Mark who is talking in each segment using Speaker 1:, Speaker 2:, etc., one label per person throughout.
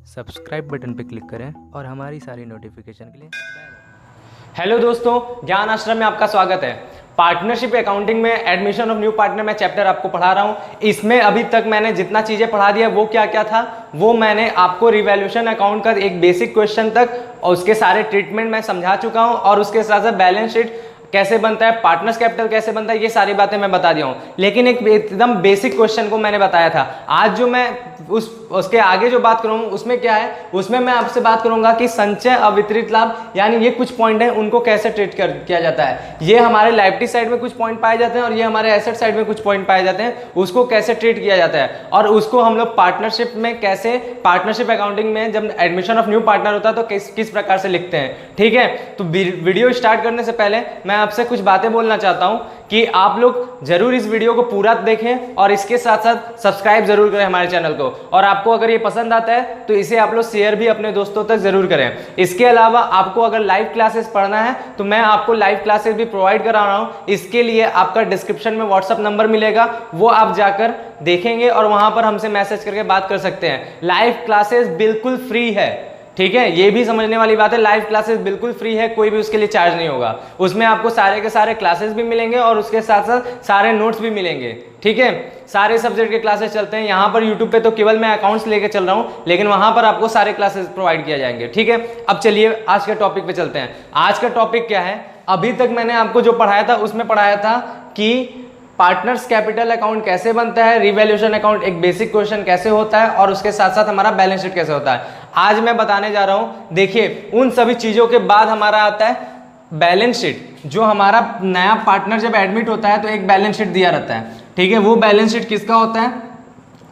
Speaker 1: Subscribe button पर click करें और हमारी सारी नोटिफिकेशन के लिए
Speaker 2: हेलो दोस्तों, ज्ञान आश्रम में आपका स्वागत है। पार्टनरशिप अकाउंटिंग में एडमिशन ऑफ न्यू पार्टनर मैं चैप्टर आपको पढ़ा रहा हूं। इसमें अभी तक मैंने जितना चीजें पढ़ा दिया वो क्या क्या था, वो मैंने आपको रिवैल्यूएशन अकाउंट का एक बेसिक क्वेश्चन तक और उसके सारे ट्रीटमेंट मैं समझा चुका हूं, और उसके साथ साथ बैलेंस शीट कैसे बनता है, पार्टनर्स कैपिटल कैसे बनता है, ये सारी बातें मैं बता दिया हूं। लेकिन एक एकदम बेसिक क्वेश्चन को मैंने बताया था। आज जो मैं उसके आगे जो बात करूंगा उसमें क्या है, उसमें मैं आपसे बात करूंगा कि संचय अवितरित लाभ, यानी ये कुछ पॉइंट हैं, उनको कैसे ट्रीट किया जाता है। ये हमारे लायबिलिटी साइड में कुछ पॉइंट पाए जाते हैं और ये हमारे एसेट साइड में कुछ पॉइंट पाए जाते हैं, उसको कैसे ट्रीट किया जाता है और उसको हम लोग पार्टनरशिप में कैसे, पार्टनरशिप अकाउंटिंग में जब एडमिशन ऑफ न्यू पार्टनर होता है तो किस प्रकार से लिखते हैं। ठीक है, तो वीडियो स्टार्ट करने से पहले मैं आपसे कुछ बातें बोलना चाहता हूं कि आप लोग जरूर इस वीडियो को पूरा देखें और इसके साथ साथ सब्सक्राइब जरूर करें हमारे चैनल को, और आपको अगर ये पसंद आता है तो इसे आप लोग शेयर भी अपने दोस्तों तक जरूर करें। इसके अलावा आपको अगर लाइव क्लासेस पढ़ना है तो मैं आपको लाइव क्लासेस भी प्रोवाइड करा रहा हूं। इसके लिए आपका डिस्क्रिप्शन में व्हाट्सएप नंबर मिलेगा, वो आप जाकर देखेंगे और वहां पर हमसे मैसेज करके बात कर सकते हैं। लाइव क्लासेस बिल्कुल फ्री है, ठीक है, ये भी समझने वाली बात है। लाइव क्लासेस बिल्कुल फ्री है, कोई भी उसके लिए चार्ज नहीं होगा। उसमें आपको सारे के सारे क्लासेस भी मिलेंगे और उसके साथ साथ सारे नोट्स भी मिलेंगे। ठीक है, सारे सब्जेक्ट के क्लासेस चलते हैं। यहाँ पर यूट्यूब पे तो केवल मैं अकाउंट्स लेके चल रहा हूँ, लेकिन वहां पर आपको सारे क्लासेस प्रोवाइड किया जाएंगे। ठीक है, अब चलिए आज के टॉपिक पे चलते हैं। आज का टॉपिक क्या है, अभी तक मैंने आपको जो पढ़ाया था उसमें पढ़ाया था कि पार्टनर्स कैपिटल अकाउंट कैसे बनता है, रिवैल्यूएशन अकाउंट एक बेसिक क्वेश्चन कैसे होता है, और उसके साथ साथ हमारा बैलेंस शीट कैसे होता है। आज मैं बताने जा रहा हूं, देखिए उन सभी चीजों के बाद हमारा आता है बैलेंस शीट। जो हमारा नया पार्टनर जब एडमिट होता है तो एक बैलेंस शीट दिया रहता है। ठीक है, वो बैलेंस शीट किसका होता है,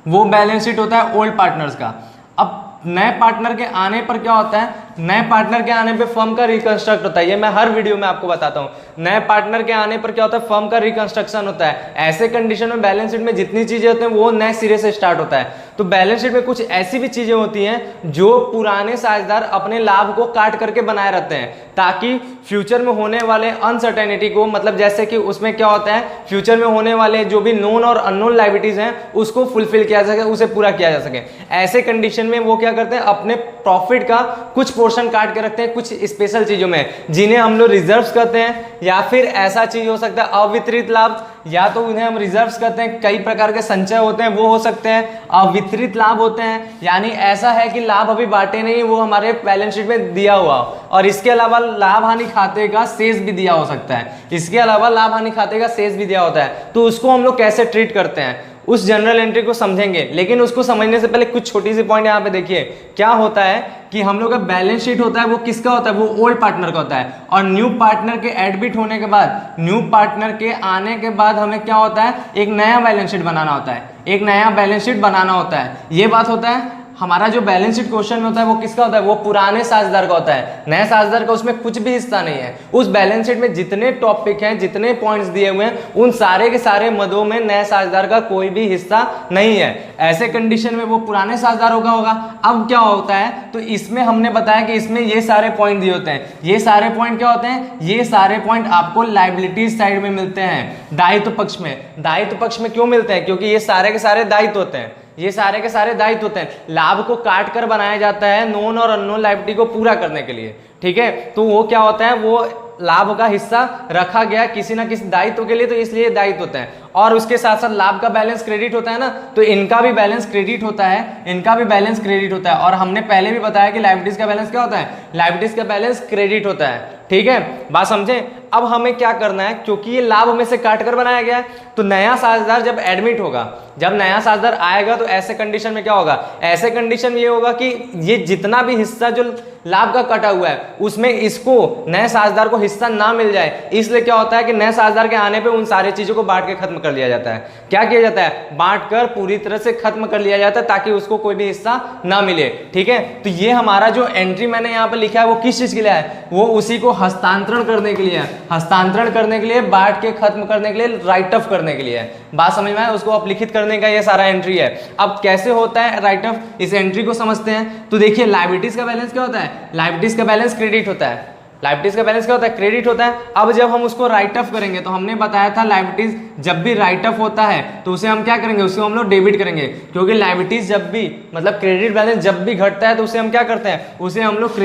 Speaker 2: वो बैलेंस शीट होता है ओल्ड पार्टनर्स का। अब नए पार्टनर के आने पर क्या होता है, नए पार्टनर के आने पे फर्म का रिकंस्ट्रक्ट होता है। ये मैं हर वीडियो में आपको बताता हूँ। नए पार्टनर के आने पर क्या होता है, फर्म का रिकंस्ट्रक्शन होता है। ऐसे कंडीशन में बैलेंस शीट में जितनी चीजें होती हैं वो नए सिरे से स्टार्ट होता है। तो बैलेंस शीट में कुछ ऐसी भी चीजें होती हैं जो पुराने साझेदार अपने लाभ को काट करके बनाए रहते हैं, ताकि फ्यूचर में होने वाले अनसर्टेनिटी को, मतलब जैसे कि उसमें क्या होता है, फ्यूचर में होने वाले जो भी नोन और अननोन लायबिलिटीज हैं उसको फुलफिल किया जा सके, उसे पूरा किया जा सके। ऐसे कंडीशन में वो क्या करते हैं, अपने प्रॉफिट का कुछ पोर्शन काट के रखते हैं कुछ स्पेशल चीजों में, जिन्हें हम लोग रिजर्व्स कहते हैं, या फिर ऐसा चीज हो सकता है अवितरित लाभ, या तो उन्हें हम रिजर्व्स कहते हैं। कई प्रकार के संचय होते हैं, वो हो सकते हैं। अवितरित लाभ होते हैं, यानी ऐसा है कि लाभ अभी बांटे नहीं, वो हमारे बैलेंस शीट में दिया हुआ, और इसके अलावा लाभ हानि खाते का शेष भी दिया हो सकता है। इसके अलावा लाभ हानि खाते का शेष भी दिया होता है। तो उसको हम लोग कैसे ट्रीट करते हैं, उस जनरल एंट्री को समझेंगे। लेकिन उसको समझने से पहले कुछ छोटी सी पॉइंट यहाँ पे देखिए। क्या होता है कि हम लोग का बैलेंस शीट होता है वो किसका होता है, वो ओल्ड पार्टनर का होता है। और न्यू पार्टनर के एडमिट होने के बाद, न्यू पार्टनर के आने के बाद हमें क्या होता है, एक नया बैलेंस शीट बनाना होता है। एक नया बैलेंस शीट बनाना होता है, ये बात होता है। हमारा जो बैलेंस शीट क्वेश्चन में होता है वो किसका होता है, वो पुराने साझेदार का होता है। नए साझेदार का उसमें कुछ भी हिस्सा नहीं है। उस बैलेंस शीट में जितने टॉपिक हैं, जितने पॉइंट्स दिए हुए हैं, उन सारे के सारे मदों में नए साझेदार का कोई भी हिस्सा नहीं है। ऐसे कंडीशन में वो पुराने साझेदारों का होगा। अब क्या होता है, तो इसमें हमने बताया कि इसमें ये सारे पॉइंट दिए होते हैं। ये सारे पॉइंट क्या होते हैं, ये सारे पॉइंट आपको लायबिलिटीज साइड में मिलते हैं, दायित्व पक्ष में। दायित्व पक्ष में क्यों मिलते हैं, क्योंकि ये सारे के सारे दायित्व होते हैं। ये सारे के सारे दायित्व होते हैं। लाभ को काट कर बनाया जाता है नोन और अननोन लायबिलिटी को पूरा करने के लिए। ठीक है, तो वो क्या होता है, वो लाभ का हिस्सा रखा गया किसी ना किसी दायित्व के लिए, तो इसलिए दायित्व होते हैं। और उसके साथ साथ लाभ का बैलेंस क्रेडिट होता है ना, तो इनका भी बैलेंस क्रेडिट होता है, इनका भी बैलेंस क्रेडिट होता है। और हमने पहले भी बताया कि लायबिलिटीज का बैलेंस क्या होता है, लायबिलिटीज का बैलेंस क्रेडिट होता है। ठीक है, बात समझे। अब हमें क्या करना है, क्योंकि ये लाभ में से काट कर बनाया गया है, तो नया साझेदार जब एडमिट होगा, जब नया साझेदार आएगा, तो ऐसे कंडीशन में क्या होगा, ऐसे कंडीशन में ये होगा कि ये जितना भी हिस्सा जो लाभ का कटा हुआ है उसमें इसको नए साझेदार को हिस्सा ना मिल जाए। इसलिए क्या होता है कि नए साझेदार के आने पे उन सारी चीजों को बांट के खत्म कर लिया जाता है। क्या किया जाता है, बांट कर पूरी तरह से खत्म कर लिया जाता है, ताकि उसको कोई भी हिस्सा ना मिले। ठीक है, तो ये हमारा जो एंट्री मैंने यहाँ पे लिखा है वो किस चीज के लिए है, वो उसी को हस्तांतरण करने के लिए है। हस्तांतरण करने के लिए, बांट के खत्म करने के लिए, राइट ऑफ करने के लिए है। बात समझ में आए, उसको अपलिखित करने का ये सारा एंट्री है। अब कैसे होता है राइट ऑफ, इस एंट्री को समझते हैं। तो देखिए लायबिलिटीज का बैलेंस क्या होता है, लायबिलिटीज का बैलेंस क्रेडिट होता है। लायबिलिटीज का बैलेंस क्या होता है, क्रेडिट होता है। अब जब हम उसको राइट ऑफ करेंगे तो हमने बताया था लायबिलिटीज जब भी राइट ऑफ होता है तो उसे हम क्या करेंगे, उसको हम लोग डेबिट करेंगे, क्योंकि लायबिलिटीज जब भी मतलब क्रेडिट बैलेंस जब भी घटता है तो उसे हम क्या करते हैं, उसे हम लोग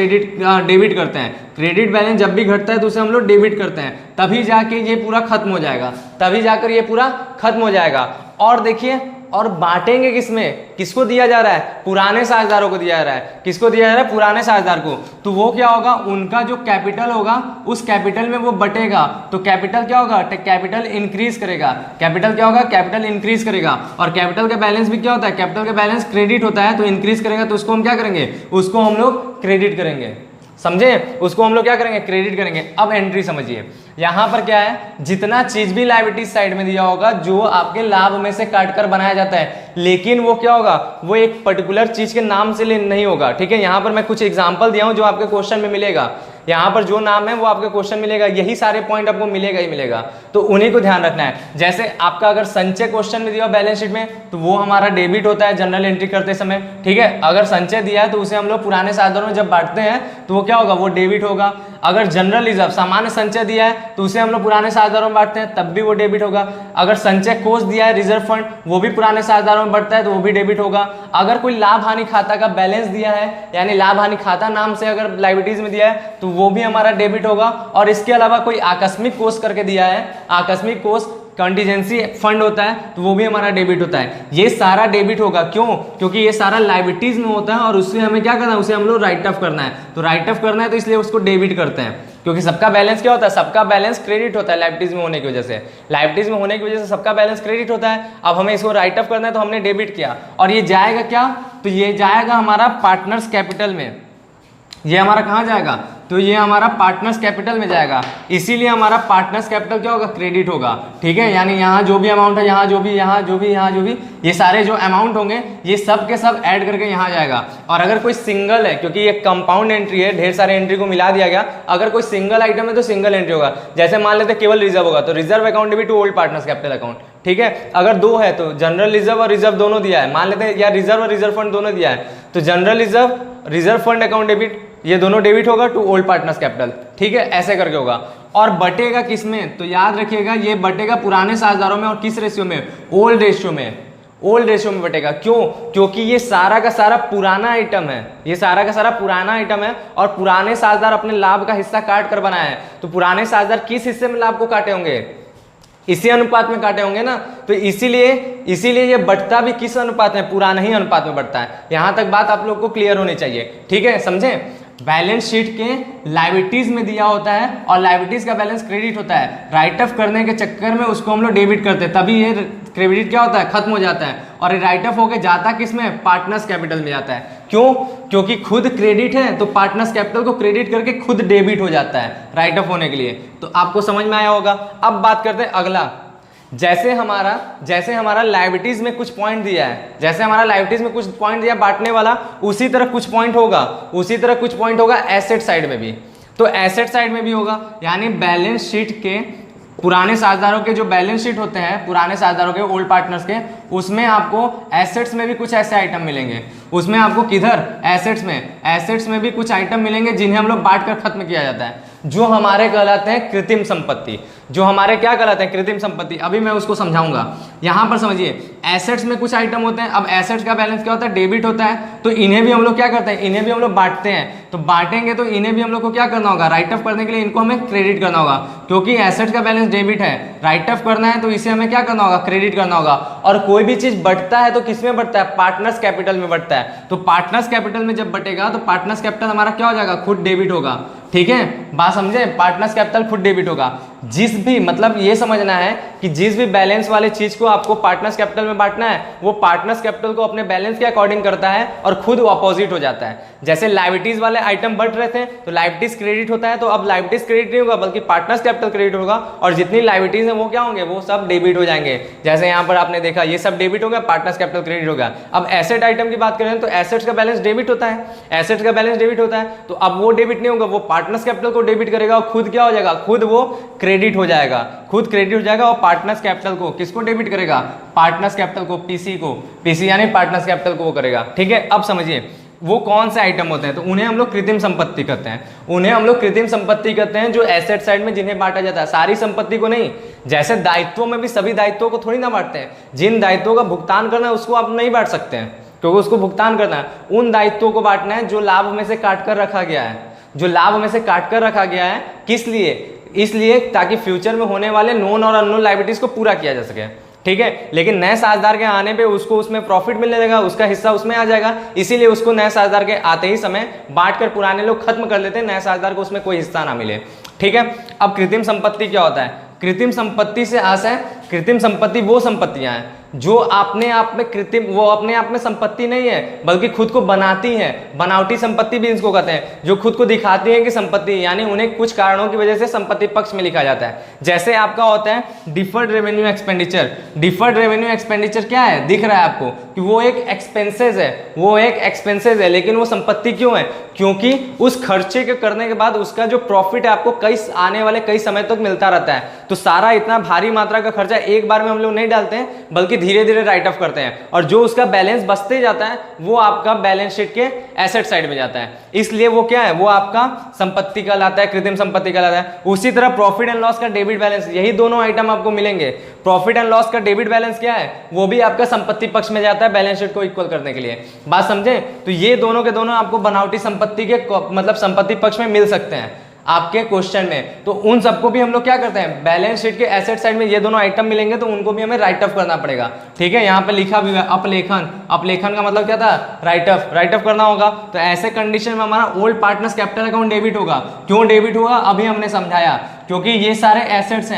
Speaker 2: डेबिट करते हैं। क्रेडिट बैलेंस जब भी घटता है तो उसे हम लोग डेबिट करते हैं, तभी जाके ये पूरा खत्म हो जाएगा, तभी जाकर ये पूरा खत्म हो जाएगा। और देखिए, और बांटेंगे किसमें, किसको दिया जा रहा है, पुराने साझेदारों को दिया जा रहा है। किसको दिया जा रहा है, पुराने साझेदार को। तो वो क्या होगा, उनका जो कैपिटल होगा उस कैपिटल में वो बटेगा, तो कैपिटल क्या होगा, कैपिटल इंक्रीज करेगा। कैपिटल क्या होगा, कैपिटल इंक्रीज करेगा। और कैपिटल का बैलेंस भी क्या होता है, कैपिटल का बैलेंस क्रेडिट होता है, तो इंक्रीज करेगा, तो उसको हम क्या करेंगे, उसको हम लोग क्रेडिट करेंगे। समझे, उसको हम लोग क्या करेंगे, क्रेडिट करेंगे। अब एंट्री समझिए, यहां पर क्या है, जितना चीज भी लायबिलिटीज साइड में दिया होगा जो आपके लाभ में से काटकर बनाया जाता है, लेकिन वो क्या होगा, वो एक पर्टिकुलर चीज के नाम से नहीं होगा। ठीक है, यहां पर मैं कुछ एग्जांपल दिया हूं जो आपके क्वेश्चन में मिलेगा, यहाँ पर जो नाम है वो आपके क्वेश्चन मिलेगा, यही सारे पॉइंट आपको मिलेगा ही मिलेगा, तो उन्हीं को ध्यान रखना है। जैसे आपका अगर संचय क्वेश्चन में दिया बैलेंस शीट में, तो वो हमारा डेबिट होता है जनरल एंट्री करते समय। ठीक है, अगर संचय दिया है तो उसे हम लोग पुराने साधनों में जब बांटते हैं तो वो क्या होगा, वो डेबिट होगा। अगर जनरल रिजर्व सामान्य संचय दिया है तो उसे हम लोग पुराने साझेदारों में बांटते हैं, तब भी वो डेबिट होगा। अगर संचय कोष दिया है रिजर्व फंड, वो भी पुराने साझेदारों में बढ़ता है तो वो भी डेबिट होगा। अगर कोई लाभ हानि खाता का बैलेंस दिया है, यानी लाभ हानि खाता नाम से अगर लायबिलिटीज में दिया है तो वो भी हमारा डेबिट होगा। और इसके अलावा कोई आकस्मिक कोष करके दिया है, आकस्मिक कोष कंटीजेंसी फंड होता है, तो वो भी हमारा डेबिट होता है। ये सारा डेबिट होगा, क्यों, क्योंकि ये सारा लायबिलिटीज में होता है और उससे हमें क्या करना है, उसे हम लोग राइट ऑफ करना है। तो राइट ऑफ करना है तो इसलिए उसको डेबिट करते हैं, क्योंकि सबका बैलेंस क्या होता है, सबका बैलेंस क्रेडिट होता है लायबिलिटीज में होने की वजह से। लायबिलिटीज में होने की वजह से सबका बैलेंस क्रेडिट होता है। अब हमें इसको राइट ऑफ करना है तो हमने डेबिट किया, और ये जाएगा क्या, तो ये जाएगा हमारा पार्टनर्स कैपिटल में। ये हमारा कहाँ जाएगा, तो ये हमारा पार्टनर्स कैपिटल में जाएगा, इसीलिए हमारा पार्टनर्स कैपिटल क्या होगा, क्रेडिट होगा। ठीक है, यानी यहाँ जो भी अमाउंट है, यहाँ जो भी, यहाँ जो भी, यहाँ जो भी, ये सारे जो अमाउंट होंगे ये सब के सब ऐड करके यहाँ जाएगा। और अगर कोई सिंगल है, क्योंकि ये कंपाउंड एंट्री है, ढेर सारे एंट्री को मिला दिया गया, अगर कोई सिंगल आइटम है तो सिंगल एंट्री होगा। जैसे मान लेते केवल रिजर्व होगा तो reserve account debit to old partners capital account. ठीक है, अगर दो है तो जनरल रिजर्व और रिजर्व दोनों दिया है, मान लेते हैं, या रिजर्व और रिजर्व फंड दोनों दिया है, तो general reserve, reserve fund account debit, ये दोनों डेबिट होगा टू ओल्ड पार्टनर्स कैपिटल। ठीक है, ऐसे करके होगा। और बटेगा किसमें, तो याद रखिएगा ये बटेगा पुराने साझेदारों में, और किस रेशियो में, ओल्ड रेशियो में। ओल्ड रेशियो में बटेगा, क्यों, क्योंकि ये सारा का सारा पुराना आइटम है, ये सारा का सारा पुराना आइटम है, और पुराने साझेदार अपने लाभ का हिस्सा काट कर बनाया है। तो पुराने साझेदार किस हिस्से में लाभ को काटे होंगे, इसी अनुपात में काटे होंगे ना, तो इसीलिए ये बढ़ता भी किस अनुपात में, पुराना ही अनुपात में बढ़ता है। यहां तक बात आप लोग को क्लियर होनी चाहिए। ठीक है, समझे। बैलेंस शीट के लायबिलिटीज में दिया होता है और लायबिलिटीज का बैलेंस क्रेडिट होता है, राइट ऑफ करने के चक्कर में उसको हम लोग डेबिट करते हैं, तभी ये क्रेडिट क्या होता है, खत्म हो जाता है। और ये राइट ऑफ होकर जाता किसमें, पार्टनर्स कैपिटल में जाता है। क्यों, क्योंकि खुद क्रेडिट है तो पार्टनर्स कैपिटल को क्रेडिट करके खुद डेबिट हो जाता है राइट ऑफ होने के लिए। तो आपको समझ में आया होगा। अब बात करते हैं अगला, जैसे हमारा लायबिलिटीज में कुछ पॉइंट दिया है, जैसे हमारा लायबिलिटीज में कुछ पॉइंट दिया बांटने वाला, उसी तरह कुछ पॉइंट होगा एसेट साइड में भी। तो एसेट साइड में भी होगा, यानी बैलेंस शीट के पुराने साझेदारों के जो बैलेंस शीट होते हैं, पुराने साझेदारों के, ओल्ड पार्टनर्स के, उसमें आपको एसेट्स में भी कुछ ऐसे आइटम मिलेंगे। उसमें आपको किधर, एसेट्स में भी कुछ आइटम मिलेंगे जिन्हें हम लोग बांट कर खत्म किया जाता है, जो हमारे कहलाते हैं कृत्रिम संपत्ति। जो हमारे क्या कहलाते हैं, कृत्रिम संपत्ति। अभी मैं उसको समझाऊंगा। यहां पर समझिए, एसेट्स में कुछ आइटम होते हैं। अब एसेट्स का बैलेंस क्या होता है, डेबिट होता है, तो इन्हें भी हम लोग क्या करते हैं, इन्हें भी हम लोग बांटते हैं। तो बांटेंगे तो इन्हें भी हम लोग को क्या करना होगा, राइट ऑफ करने के लिए इनको हमें क्रेडिट करना होगा, क्योंकि एसेट्स का बैलेंस डेबिट है, राइट ऑफ करना है तो इसे हमें क्या करना होगा, क्रेडिट करना होगा। और कोई भी चीज बढ़ता है तो किसमें बढ़ता है, पार्टनर्स कैपिटल में बढ़ता है। तो पार्टनर्स कैपिटल में जब बढ़ेगा तो पार्टनर्स कैपिटल हमारा क्या हो जाएगा, खुद डेबिट होगा। ठीक है, बात समझे, पार्टनर्स कैपिटल खुद डेबिट होगा। जिस भी, मतलब ये समझना है कि जिस भी बैलेंस वाले चीज को आपको पार्टनर्स कैपिटल में बांटना है, वो पार्टनर्स कैपिटल को अपने बैलेंस के अकॉर्डिंग करता है और खुद अपोजिट हो जाता है। जैसे लायबिलिटीज वाले आइटम बढ़ रहे थे तो लायबिलिटीज क्रेडिट होता है, तो अब लायबिलिटीज क्रेडिट नहीं होगा बल्कि पार्टनर्स कैपिटल क्रेडिट होगा, और जितनी लायबिलिटीज है वो क्या होंगे, वो सब डेबिट हो जाएंगे। जैसे यहाँ पर आपने देखा ये सब डेबिट हो गया, पार्टनर्स कैपिटल क्रेडिट होगा। अब एसेट आइटम की बात करें तो एसेट्स का बैलेंस डेबिट होता है, एसेट्स का बैलेंस डेबिट होता है, तो अब वो डेबिट नहीं होगा, वो पार्टनर्स कैपिटल को डेबिट करेगा और खुद क्या हो जाएगा, खुद वो क्रेडिट हो जाएगा, खुद क्रेडिट हो जाएगा। और पार्टनर्स कैपिटल को किसको डेबिट करेगा, पार्टनर्स कैपिटल को, पीसी को, पीसी यानी पार्टनर्स कैपिटल को वो करेगा। ठीक है, अब समझिए, वो कौन से आइटम होते हैं, तो उन्हें हम लोग कृत्रिम संपत्ति कहते हैं। उन्हें हम लोग कृत्रिम संपत्ति कहते हैं जो एसेट साइड में जिन्हें बांटा जाता है, सारी संपत्ति को नहीं। जैसे दायित्वों में भी सभी दायित्वों को थोड़ी ना बांटते हैं, जिन दायित्वों का भुगतान करना है उसको आप नहीं बांट सकते हैं क्योंकि उसको भुगतान करना है। उन दायित्वों को बांटना है जो लाभ में से काट कर रखा गया है, जो लाभ में से काट कर रखा गया है। किस लिए? इसलिए ताकि फ्यूचर में होने वाले नोन और अननोन लायबिलिटीज को पूरा किया जा सके, ठीक है। लेकिन नए साझेदार के आने पे उसको उसमें प्रॉफिट मिलने लगेगा, उसका हिस्सा उसमें आ जाएगा, इसीलिए उसको नए साझेदार के आते ही समय बांटकर पुराने लोग खत्म कर लेते हैं, नए साझेदार को उसमें कोई हिस्सा ना मिले, ठीक है। अब कृत्रिम संपत्ति क्या होता है? कृत्रिम संपत्ति से आशय, कृत्रिम संपत्ति वो संपत्तियां हैं जो अपने आप में कृत्रिम, वो अपने आप में संपत्ति नहीं है बल्कि खुद को बनाती हैं। बनावटी संपत्ति भी इसको कहते हैं, जो खुद को दिखाती है कि संपत्ति, यानी उन्हें कुछ कारणों की वजह से संपत्ति पक्ष में लिखा जाता है। जैसे आपका होता है deferred revenue expenditure. Deferred revenue expenditure क्या है? दिख रहा है आपको कि वो एक एक्सपेंसेस है, वो एक एक्सपेंसेस है, लेकिन वो संपत्ति क्यों है? क्योंकि उस खर्चे के करने के बाद उसका जो प्रॉफिट है आपको कई आने वाले कई समय तक मिलता रहता है। तो सारा इतना भारी मात्रा का खर्चा एक बार में हम लोग नहीं डालते हैं बल्कि धीरे धीरे राइट ऑफ करते हैं, और जो उसका बैलेंस बचते जाता है वो आपका बैलेंस शीट के एसेट साइड में जाता है। इसलिए वो क्या है? वो आपका संपत्ति कहलाता है, कृत्रिम संपत्ति कहलाता है। उसी तरह प्रॉफिट एंड लॉस का डेबिट बैलेंस, यही दोनों आइटम आपको मिलेंगे। प्रॉफिट एंड लॉस का डेबिट बैलेंस क्या है? वो भी आपका संपत्ति पक्ष में जाता है बैलेंस शीट को इक्वल करने के लिए। बात समझे? तो ये दोनों के दोनों आपको बनावटी संपत्ति के मतलब संपत्ति पक्ष में मिल सकते हैं आपके क्वेश्चन में। तो उन सबको भी हम लोग क्या करते हैं? बैलेंस शीट के एसेट साइड में ये दोनों आइटम मिलेंगे तो उनको भी हमें राइट ऑफ करना पड़ेगा, ठीक है। यहाँ पे लिखा भी है अपलेखन। अपलेखन का मतलब क्या था? राइट ऑफ करना होगा। तो ऐसे कंडीशन में हमारा old partners capital account debit होगा। क्यों डेबिट होगा? अभी हमने समझाया, क्योंकि ये सारे एसेट्स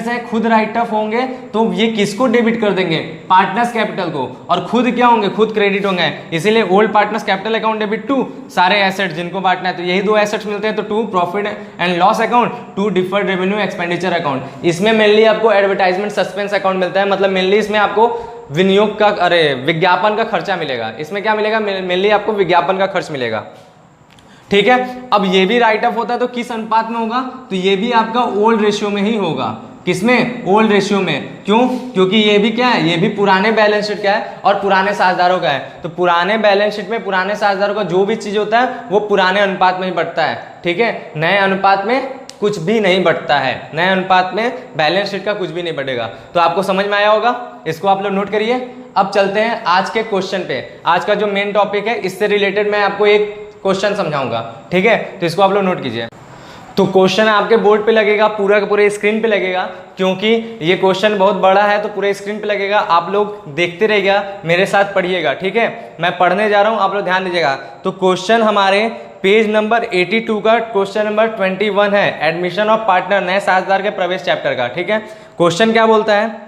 Speaker 2: हैं, खुद राइट ऑफ होंगे तो ये किसको डेबिट कर देंगे? पार्टनर्स कैपिटल को। और खुद क्या होंगे? खुद क्रेडिट होंगे। इसीलिए old partners capital account debit to सारे एसेट्स जिनको बांटना है। तो यही दो एसेट्स मिलते हैं, तो to profit and loss account, to deferred revenue expenditure account. इसमें मेनली आपको एडवर्टाइजमेंट सस्पेंस अकाउंट मिलता है, मतलब मेनली इसमें आपको विनियोग का विज्ञापन का खर्चा मिलेगा। इसमें क्या मिलेगा? मेनली आपको विज्ञापन का खर्च मिलेगा, ठीक है। अब ये भी राइट ऑफ होता है तो किस अनुपात में होगा? तो ये भी आपका ओल्ड रेशियो में ही होगा। किसमें? ओल्ड रेशियो में। क्यों? क्योंकि ये भी क्या है? ये भी पुराने बैलेंस शीट का है और पुराने साझेदारों का है। तो पुराने बैलेंस शीट में पुराने साझेदारों का जो भी चीज होता है वो पुराने अनुपात में ही बढ़ता है, ठीक है। नए अनुपात में कुछ भी नहीं बढ़ता है, नए अनुपात में बैलेंस शीट का कुछ भी नहीं बढ़ेगा। तो आपको समझ में आया होगा, इसको आप लोग नोट करिए। अब चलते हैं आज के क्वेश्चन पे। आज का जो मेन टॉपिक है इससे रिलेटेड मैं आपको एक क्वेश्चन समझाऊंगा, ठीक है। तो इसको आप लोग नोट कीजिए। तो क्वेश्चन आपके बोर्ड पे लगेगा, पूरा का पूरे स्क्रीन पे लगेगा, क्योंकि ये क्वेश्चन बहुत बड़ा है तो पूरे स्क्रीन पे लगेगा। आप लोग देखते रहिएगा, मेरे साथ पढ़िएगा, ठीक है। मैं पढ़ने जा रहा हूँ, आप लोग ध्यान दीजिएगा। तो क्वेश्चन हमारे पेज नंबर 82 का क्वेश्चन नंबर 21 है, एडमिशन ऑफ पार्टनर, नए साझेदार के प्रवेश चैप्टर का, ठीक है। क्वेश्चन क्या बोलता है?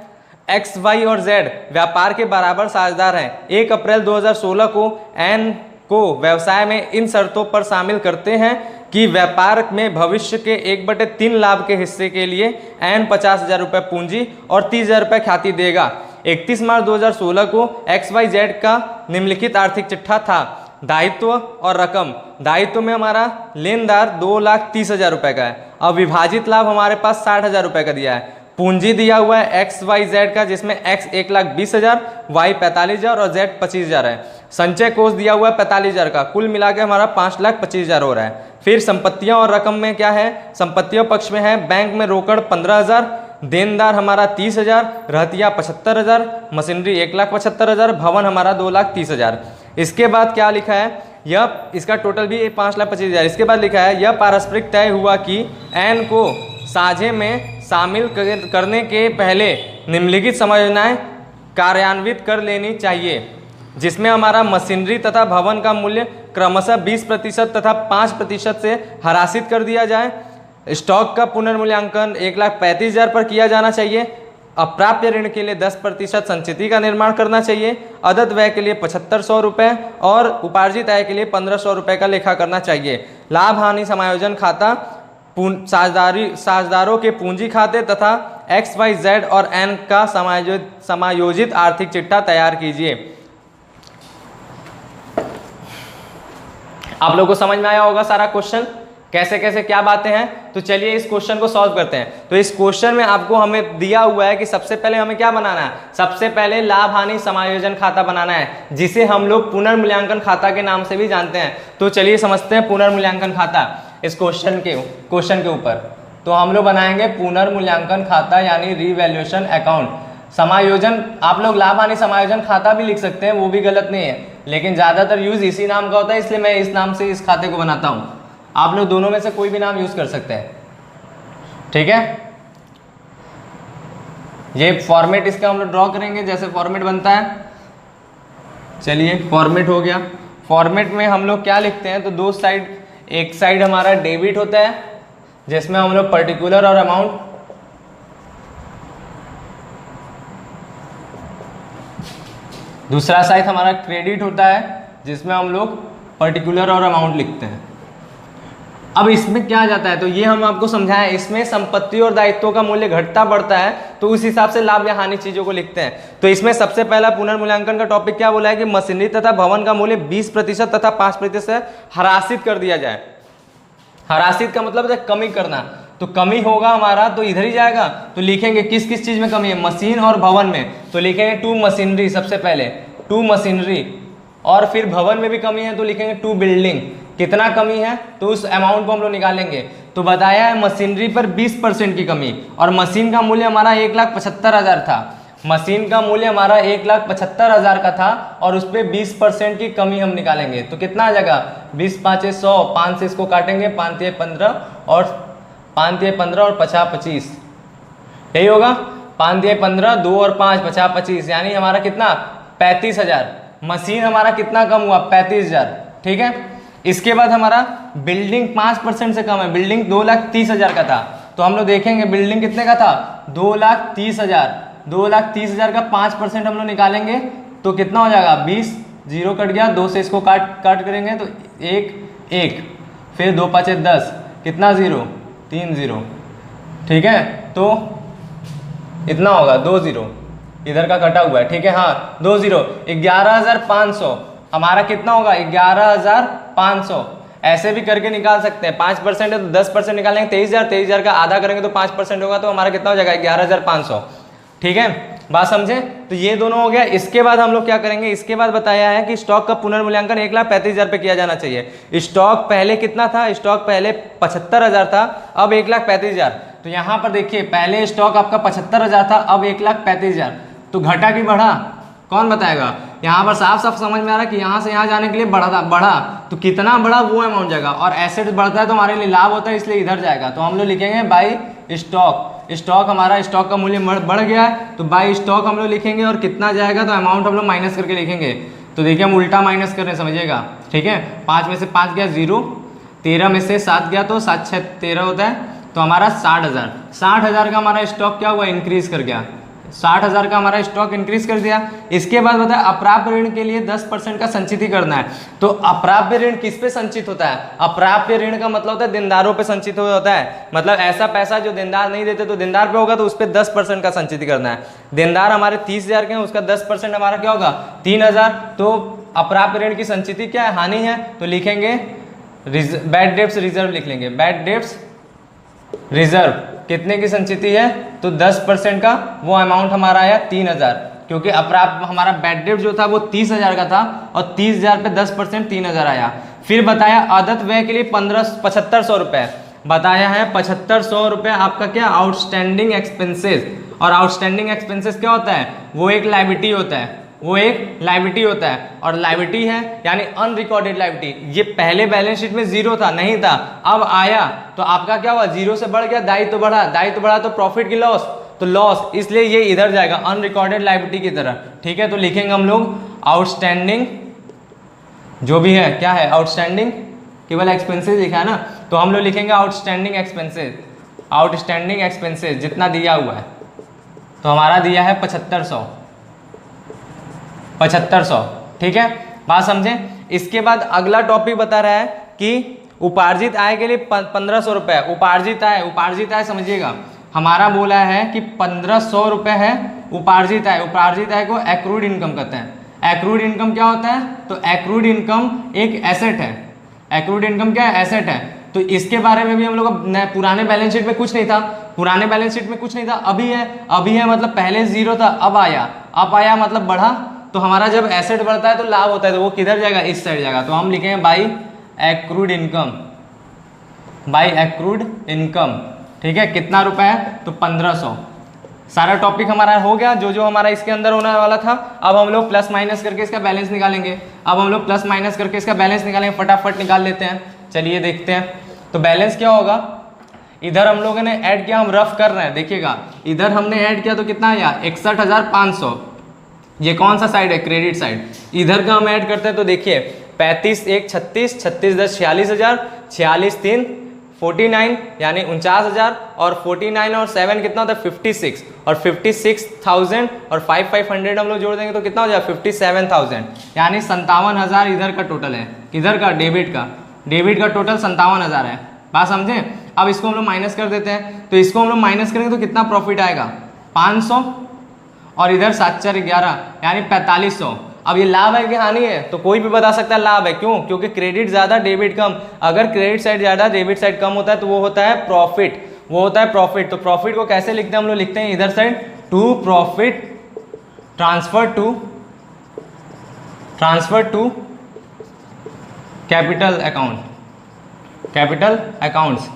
Speaker 2: एक्स, वाई और जेड व्यापार के बराबर साझेदार हैं। 1 अप्रैल 2016 को एन को व्यवसाय में इन शर्तों पर शामिल करते हैं कि व्यापार में भविष्य के 1/3 लाभ के हिस्से के लिए एन 50,000 रुपये पूंजी और 30,000 रुपये ख्याति देगा। 31 मार्च 2016 को XYZ का निम्नलिखित आर्थिक चिट्ठा था। दायित्व और रकम, दायित्व में हमारा लेनदार 2,30,000 रुपये का है। अब विभाजित लाभ हमारे पास 60,000 रुपये का दिया है। पूंजी दिया हुआ है XYZ का, जिसमें X 1,20,000, Y 45,000 और Z 25,000 है। संचय कोष दिया हुआ है 45,000 का, कुल मिला के हमारा 5,25,000 हो रहा है। फिर संपत्तियां और रकम में क्या है? संपत्तियों पक्ष में है बैंक में रोकड़ 15,000, देनदार हमारा 30,000, रहतिया 75,000, मशीनरी 1,75,000, भवन हमारा 2,30,000। इसके बाद क्या लिखा है? यह इसका टोटल भी 5,25,000। इसके बाद लिखा है यह पारस्परिक तय हुआ कि एन को साझे में शामिल करने के पहले निम्नलिखित समायोजनाएं कार्यान्वित कर लेनी चाहिए, जिसमें हमारा मशीनरी तथा भवन का मूल्य क्रमशः 20% तथा 5% से ह्रासित कर दिया जाए। स्टॉक का पुनर्मूल्यांकन 1,35,000 पर किया जाना चाहिए। अप्राप्य ऋण के लिए 10% संचिति का निर्माण करना चाहिए। अदद व्यय के लिए 7,500 रुपये और उपार्जित आय के लिए 1,500 रुपये का लेखा करना चाहिए। लाभ हानि समायोजन खाता साझेदारों के पूंजी खाते तथा XYZ और N का समायोजित आर्थिक चिट्ठा तैयार कीजिए। आप लोगों को समझ में आया होगा सारा क्वेश्चन? कैसे कैसे क्या बातें हैं, तो चलिए इस क्वेश्चन को सॉल्व करते हैं। तो इस क्वेश्चन में आपको हमें दिया हुआ है कि सबसे पहले हमें क्या बनाना है, सबसे पहले लाभ हानि समायोजन खाता बनाना है, जिसे हम लोग पुनर्मूल्यांकन खाता के नाम से भी जानते हैं। तो चलिए समझते हैं पुनर्मूल्यांकन खाता इस क्वेश्चन के ऊपर। तो हम लोग बनाएंगे पुनर्मूल्यांकन खाता यानी रीवैल्यूएशन अकाउंट। समायोजन आप लोग लाभ हानि समायोजन खाता भी लिख सकते हैं, वो भी गलत नहीं है, लेकिन ज्यादातर यूज इसी नाम का होता है, इसलिए मैं इस नाम से इस खाते को बनाता हूं। आप लोग दोनों में से कोई भी नाम यूज कर सकते हैं, ठीक है। ये फॉर्मेट इसका हम लोग ड्रॉ करेंगे, जैसे फॉर्मेट बनता है। चलिए फॉर्मेट हो गया। फॉर्मेट में हम लोग क्या लिखते हैं, तो दो साइड, एक साइड हमारा डेबिट होता है जिसमें हम लोग पर्टिकुलर और अमाउंट, दूसरा साइड हमारा क्रेडिट होता है जिसमें हम लोग पर्टिकुलर और अमाउंट लिखते हैं। अब इसमें क्या आ जाता है, तो ये हम आपको समझाएं, इसमें संपत्ति और दायित्वों का मूल्य घटता बढ़ता है तो उस हिसाब से लाभ या हानि चीजों को लिखते हैं। तो इसमें सबसे पहला पुनर्मूल्यांकन का टॉपिक क्या बोला है कि मशीनरी तथा भवन का मूल्य 20% तथा 5% हरासित कर दिया जाए। हरासित का मतलब है कमी करना, तो कमी होगा हमारा तो इधर ही जाएगा। तो लिखेंगे किस किस चीज में कमी है, मशीन और भवन में, तो लिखेंगे टू मशीनरी, सबसे पहले टू मशीनरी। और फिर भवन में भी कमी है तो लिखेंगे टू बिल्डिंग। कितना कमी है तो उस अमाउंट को हम लोग निकालेंगे। तो बताया है मशीनरी पर 20% की कमी, और मशीन का मूल्य हमारा 1,75,000 था। मशीन का मूल्य हमारा 1,75,000 का था और उस पर 20% की कमी हम निकालेंगे। तो कितना आ जाएगा, 20 5 100, 5 से इसको काटेंगे, 5 3 15 और 5 3 15 और 50 25, यही होगा। 5 3 15, 2 और 5 50 25, यानी हमारा कितना 35,000। मशीन हमारा कितना कम हुआ, 35,000, ठीक है। इसके बाद हमारा बिल्डिंग 5% से कम है, बिल्डिंग 2,30,000 का था। तो हम लोग देखेंगे बिल्डिंग कितने का था, 2,30,000। 2,30,000 का 5% हम लोग निकालेंगे तो कितना हो जाएगा, 20, 0 कट गया, 2 से इसको काट करेंगे तो 1, फिर 2 5 10, कितना 0, 3 0, ठीक है। तो इतना होगा 2 0, इधर का कटा हुआ है, ठीक है। हाँ 2 0, 11,500 हमारा कितना होगा, 11,500। ऐसे भी करके निकाल सकते हैं, 5% है तो 10% निकालेंगे 23,000, 23,000 का आधा करेंगे तो 5% होगा, तो हमारा कितना हो जाएगा 11,500, ठीक है। बात समझे, तो ये दोनों हो गया। इसके बाद हम लोग क्या करेंगे, इसके बाद बताया है कि स्टॉक का पुनर्मूल्यांकन 1,35,000 पे किया जाना चाहिए। स्टॉक पहले कितना था, स्टॉक पहले 75,000 था, अब 1,35,000। तो यहाँ पर देखिए पहले स्टॉक आपका 75,000 था, अब 1,35,000, तो घटा कि बढ़ा, कौन बताएगा। यहाँ पर साफ साफ समझ में आ रहा है कि यहाँ से यहाँ जाने के लिए बढ़ा, तो कितना बढ़ा वो अमाउंट जाएगा, और एसेट बढ़ता है तो हमारे लिए लाभ होता है, इसलिए इधर जाएगा। तो हम लोग लिखेंगे बाई स्टॉक। स्टॉक हमारा, स्टॉक का मूल्य बढ़ गया है तो बाई स्टॉक हम लोग लिखेंगे, और कितना जाएगा तो अमाउंट हम लोग माइनस करके लिखेंगे। तो देखिए हम उल्टा माइनस कर रहे हैं, समझिएगा, ठीक है। 5 में से 5 गया 0, 13 में से 7 गया तो 7 6 13 होता है, तो हमारा 60,000। 60,000 का हमारा स्टॉक क्या हुआ, इंक्रीज कर गया, 60,000 का हमारा स्टॉक इंक्रीज कर दिया। इसके बाद बताया अप्राप्य ऋण के लिए 10% का संचित ही करना है। तो अप्राप्य ऋण किस पे संचित होता है, अप्राप्य ऋण का मतलब होता है देनदारों पे संचित होता है, मतलब ऐसा पैसा जो देनदार नहीं देते तो देनदार पे होगा, तो उस पर 10% का संचित करना है। देनदार हमारे 30,000 के हैं, उसका 10% हमारा क्या होगा 3,000। तो अप्राप्य ऋण की संचिति क्या है, हानि है, तो लिखेंगे बैड डेब्ट्स रिजर्व लिख लेंगे। बैड डेब्ट्स रिजर्व कितने की संचिति है, तो 10% का वो अमाउंट हमारा आया 3,000, क्योंकि अप्राप्य हमारा बैड डेब्ट जो था वो 30,000 का था, और 30,000 पे 10% 3,000 आया। फिर बताया आदत व्यय के लिए 7,500 रुपये बताया है, 7,500 रुपये आपका क्या आउटस्टैंडिंग एक्सपेंसेस। और आउटस्टैंडिंग एक्सपेंसेस क्या होता है, वो एक लायबिलिटी होता है, वो एक लायबिलिटी होता है, और लायबिलिटी है यानी अनरिकॉर्डेड लायबिलिटी। ये पहले बैलेंस शीट में 0 था, नहीं था, अब आया तो आपका क्या हुआ, 0 से बढ़ गया, दायित्व बढ़ा, दायित्व बढ़ा तो प्रॉफिट की लॉस, तो लॉस, इसलिए ये इधर जाएगा अनरिकॉर्डेड लायबिलिटी की तरह, ठीक है। तो लिखेंगे हम लोग आउटस्टैंडिंग, जो भी है क्या है आउटस्टैंडिंग, केवल एक्सपेंसेस लिखा है ना, तो हम लोग लिखेंगे आउटस्टैंडिंग एक्सपेंसेस। आउटस्टैंडिंग एक्सपेंसेस जितना दिया हुआ है, तो हमारा दिया है 7,500, ठीक है। बात समझे। इसके बाद अगला टॉपिक बता रहा है कि उपार्जित आय के लिए 1,500 रुपये। उपार्जित आय समझिएगा, हमारा बोला है कि 1,500 रुपये है उपार्जित आय। उपार्जित आय को एक्रूड इनकम कहते हैं। एक्रूड इनकम क्या होता है, तो एक्रूड इनकम एक एसेट है। एक्रूड इनकम क्या है, एसेट है। तो इसके बारे में भी हम लोग पुराने बैलेंस शीट में कुछ नहीं था, पुराने बैलेंस शीट में कुछ नहीं था, अभी है मतलब पहले जीरो था, अब आया मतलब बढ़ा। तो हमारा जब एसेट बढ़ता है तो लाभ होता है, तो वो किधर जाएगा, इस साइड जाएगा। तो हम लिखेंगे बाई एक्रूड इनकम, ठीक है। कितना रुपए है, तो 1500। सारा टॉपिक हमारा हो गया, जो जो हमारा इसके अंदर होने वाला था। अब हम लोग प्लस माइनस करके इसका बैलेंस निकालेंगे, फटाफट निकाल लेते हैं। चलिए देखते हैं, तो बैलेंस क्या होगा। इधर हम लोगों ने ऐड किया, हम रफ कर रहे हैं, देखिएगा इधर हमने ऐड किया तो कितना आया, 61,500। ये कौन सा साइड है, क्रेडिट साइड। इधर का हम ऐड करते हैं तो देखिए 35 1 36, 36 10 46,000, 46 3 49 यानी 49,000, और 49 और 7 कितना होता है 56, और 56,000 और 500 हम लोग जोड़ देंगे तो कितना हो जाएगा 57,000, यानी 57,000 इधर का टोटल है। किधर का, डेबिट का टोटल 57,000 है। बात समझे। अब इसको हम लोग माइनस कर देते हैं, तो इसको हम लोग माइनस करेंगे तो कितना प्रॉफिट आएगा 500, और इधर 7 4 11 यानी 4500। अब ये लाभ है कि हानि है, तो कोई भी बता सकता है लाभ है। क्यों, क्योंकि क्रेडिट ज़्यादा डेबिट कम। अगर क्रेडिट साइड ज़्यादा डेबिट साइड कम होता है तो वो होता है प्रॉफिट। तो प्रॉफिट को कैसे लिखते हैं, हम लोग लिखते हैं इधर side to profit transfer to capital accounts.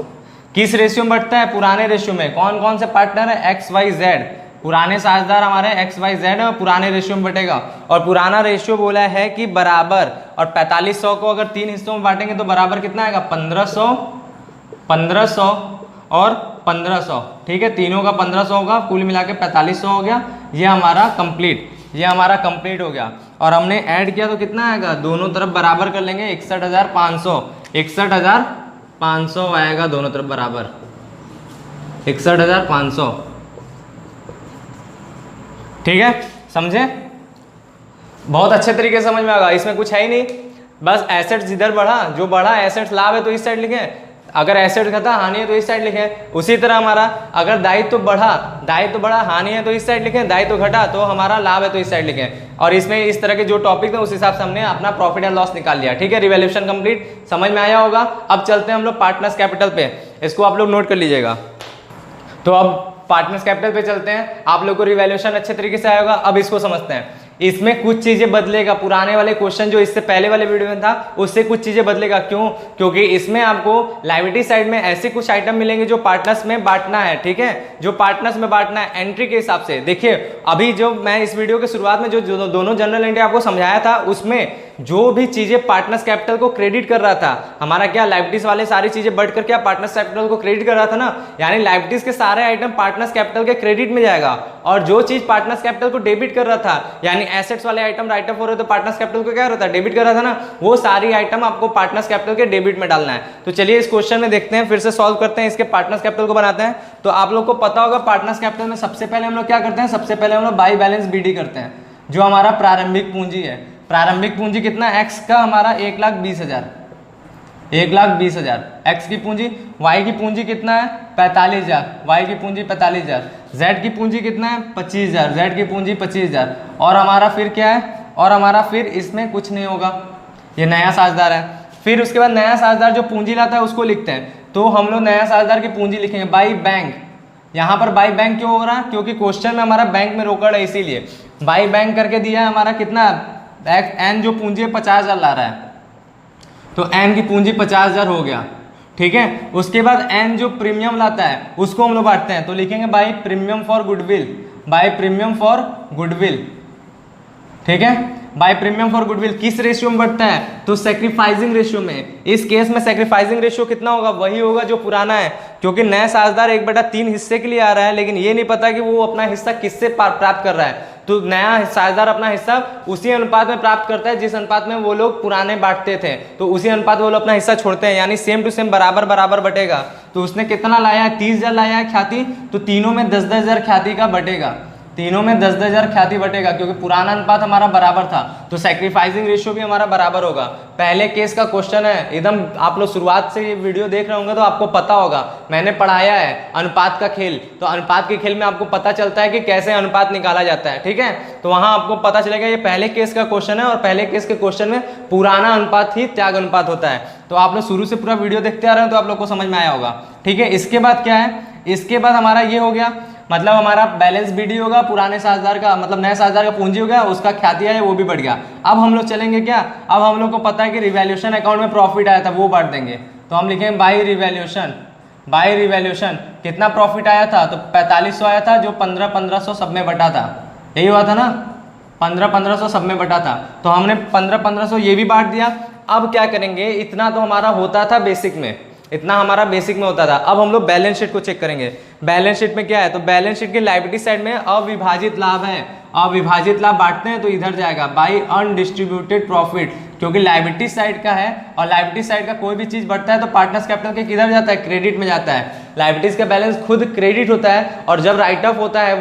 Speaker 2: किस रेशियो में बढ़ता है, पुराने रेशियो में। कौन कौन से पार्टनर है, XYZ, पुराने साझेदार हमारे XYZ है, पुराने रेशियो में बटेगा। और पुराना रेशियो बोला है कि बराबर, और 4500 को अगर 3 हिस्सों में बांटेंगे तो बराबर कितना आएगा 1500 और 1500, ठीक है। तीनों का 1500 होगा, कुल मिला के 4500 हो गया। ये हमारा कंप्लीट हो गया। और हमने ऐड किया तो कितना आएगा, दोनों तरफ बराबर कर लेंगे, 61,500 आएगा दोनों तरफ बराबर, 61,500, ठीक है। समझे, बहुत अच्छे तरीके से समझ में आएगा। इसमें कुछ है ही नहीं, बस एसेट्स जिधर बढ़ा, जो बढ़ा एसेट्स लाभ है तो इस साइड लिखें, अगर एसेट घटा हानि है तो इस साइड लिखें। उसी तरह हमारा अगर दायित्व बढ़ा हानि है तो इस साइड लिखें, दायित्व घटा तो हमारा लाभ है तो इस साइड लिखें। और इसमें इस तरह के जो टॉपिक थे उस हिसाब से हमने अपना प्रॉफिट एंड लॉस निकाल लिया, ठीक है। रिवैल्यूएशन कंप्लीट, समझ में आया होगा। अब चलते हैं हम लोग पार्टनर्स कैपिटल पे, इसको आप लोग नोट कर लीजिएगा। तो अब पार्टनर्स कैपिटल पे चलते हैं, आप लोग को रिवैल्यूएशन अच्छे तरीके से आया होगा। अब इसको समझते हैं, इसमें कुछ चीजें बदलेगा, पुराने वाले क्वेश्चन जो इससे पहले वाले वीडियो में था उससे कुछ चीजें बदलेगा। क्यों, क्योंकि इसमें आपको लायबिलिटी साइड में ऐसे कुछ आइटम मिलेंगे जो पार्टनर्स में बांटना है, ठीक है, जो पार्टनर्स में बांटना है एंट्री के हिसाब से। देखिए अभी जो मैं इस वीडियो के शुरुआत में जो दोनों जनरल एंट्री आपको समझाया था, उसमें जो भी चीजें पार्टनर्स कैपिटल को क्रेडिट कर रहा था, हमारा क्या लायबिलिटीज वाले सारी चीजें बढ़कर क्या पार्टनर्स कैपिटल को क्रेडिट कर रहा था ना, यानी लायबिलिटीज के सारे आइटम पार्टनर्स कैपिटल के क्रेडिट में जाएगा। और जो चीज पार्टनर्स कैपिटल को डेबिट कर रहा था, यानी एसेट्स वाले आइटम राइट ऑफ हो रहे तो पार्टनर्स कैपिटल को क्या रहता है, डेबिट कर रहा था ना, वो सारी आइटम आपको पार्टनर्स कैपिटल के डेबिट में डालना है। तो चलिए इस क्वेश्चन में देखते हैं, फिर से सॉल्व करते हैं, इसके पार्टनर्स कैपिटल को बनाते हैं। तो आप लोग को पता होगा पार्टनर्स कैपिटल में सबसे पहले हम लोग क्या करते हैं, सबसे पहले हम लोग बाई बैलेंस BD करते हैं, जो हमारा प्रारंभिक पूंजी है। प्रारंभिक पूंजी कितना, एक्स का हमारा 1,20,000, 1,20,000 एक्स की पूंजी। वाई की पूंजी कितना है 45,000, वाई की पूंजी 45,000। जेड की पूंजी कितना है 25,000, जेड की पूंजी 25,000। और हमारा फिर क्या है, और हमारा फिर इसमें कुछ नहीं होगा, ये नया साझेदार है। फिर उसके बाद नया साझेदार जो पूंजी लाता है उसको लिखते हैं। तो हम लोग नया साझेदार की पूंजी लिखेंगे बाई बैंक। यहाँ पर बाई बैंक क्यों हो रहा है, क्योंकि क्वेश्चन में हमारा बैंक में रोकड़ है, इसीलिए बाई बैंक करके दिया है। हमारा कितना एन जो पूंजी है 50,000 ला रहा है, तो एन की पूंजी 50,000 हो गया, ठीक है। उसके बाद एन जो प्रीमियम लाता है उसको हम लोग बांटते हैं, तो लिखेंगे बाई प्रीमियम फॉर गुडविल, ठीक है। बाय प्रीमियम फॉर गुडविल किस रेशियो में बढ़ता है, तो सैक्रिफाइसिंग रेशियो में। इस केस में सैक्रिफाइसिंग रेशियो कितना होगा, वही होगा जो पुराना है, क्योंकि नया साझेदार 1/3 हिस्से के लिए आ रहा है, लेकिन ये नहीं पता कि वो अपना हिस्सा किससे प्राप्त कर रहा है। तो नया साझेदार अपना हिस्सा उसी अनुपात में प्राप्त करता है जिस अनुपात में वो लोग पुराने बांटते थे, तो उसी अनुपात में वो लोग अपना हिस्सा छोड़ते हैं, यानी सेम टू सेम बराबर बटेगा। तो उसने कितना लाया है 30,000 लाया है ख्याति, तो तीनों में 10-10,000 ख्याति का बटेगा, तीनों में 10,000 ख्याति बटेगा क्योंकि पुराना अनुपात हमारा बराबर था, तो सैक्रिफाइसिंग रेशियो भी हमारा बराबर होगा। पहले केस का क्वेश्चन है, एकदम आप लोग शुरुआत से ये वीडियो देख रहे होंगे तो आपको पता होगा, मैंने पढ़ाया है अनुपात का खेल, तो अनुपात के खेल में आपको पता चलता है कि कैसे अनुपात निकाला जाता है, ठीक है। तो वहां आपको पता चलेगा ये पहले केस का क्वेश्चन है और पहले केस के क्वेश्चन में पुराना अनुपात ही त्याग अनुपात होता है। तो आप लोग शुरू से पूरा वीडियो देखते आ रहे हैं तो आप लोग को समझ में आया होगा, ठीक है। इसके बाद क्या है, इसके बाद हमारा ये हो गया, मतलब हमारा बैलेंस बीडी होगा, पुराने 7,000 का मतलब नए 7,000 का पूंजी हो गया, उसका ख्याति है वो भी बढ़ गया। अब हम लोग चलेंगे क्या, अब हम लोग को पता है कि रिवैल्यूएशन अकाउंट में प्रॉफिट आया था वो बांट देंगे, तो हम लिखेंगे बाई रिवैल्यूएशन कितना प्रॉफिट आया था, तो 4500 आया था जो 1500 सब में बटा था, यही हुआ था ना, 1500 सब में बटा था, तो हमने 1500 ये भी बांट दिया। अब क्या करेंगे, इतना तो हमारा होता था बेसिक में, इतना हमारा बेसिक में होता था। अब हम लोग बैलेंस शीट को चेक करेंगे, बैलेंस शीट में क्या है, तो बैलेंस शीट की लायबिलिटी साइड में अविभाजित लाभ है, अविभाजित लाभ बांटते हैं तो इधर जाएगा बाई अनडिस्ट्रीब्यूटेड प्रॉफिट, क्योंकि लायबिलिटी साइड का है और लायबिलिटी साइड का कोई भी चीज बढ़ता है तो पार्टनर्स कैपिटल के किधर जाता है, क्रेडिट में जाता है। लायबिलिटीज का बैलेंस खुद क्रेडिट होता है और जब राइट ऑफ होता है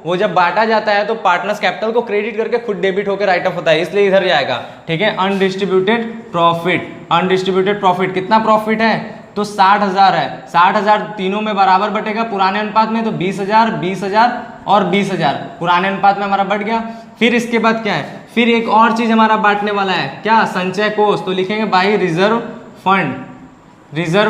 Speaker 2: वो जब बांटा जाता है तो पार्टनर्स कैपिटल को क्रेडिट करके खुद डेबिट होकर राइट ऑफ होता है, इसलिए इधर जाएगा, ठीक है। अनडिस्ट्रीब्यूटेड प्रॉफिट कितना प्रॉफिट है, तो 60,000 है, 60,000 तीनों में बराबर बटेगा पुराने अनुपात में, तो 20,000 20,000 और 20,000 पुराने अनुपात में हमारा बढ़ गया। फिर इसके बाद क्या है, फिर एक और चीज हमारा बांटने वाला है, क्या, संचय कोष, तो लिखेंगे बाई रिजर्व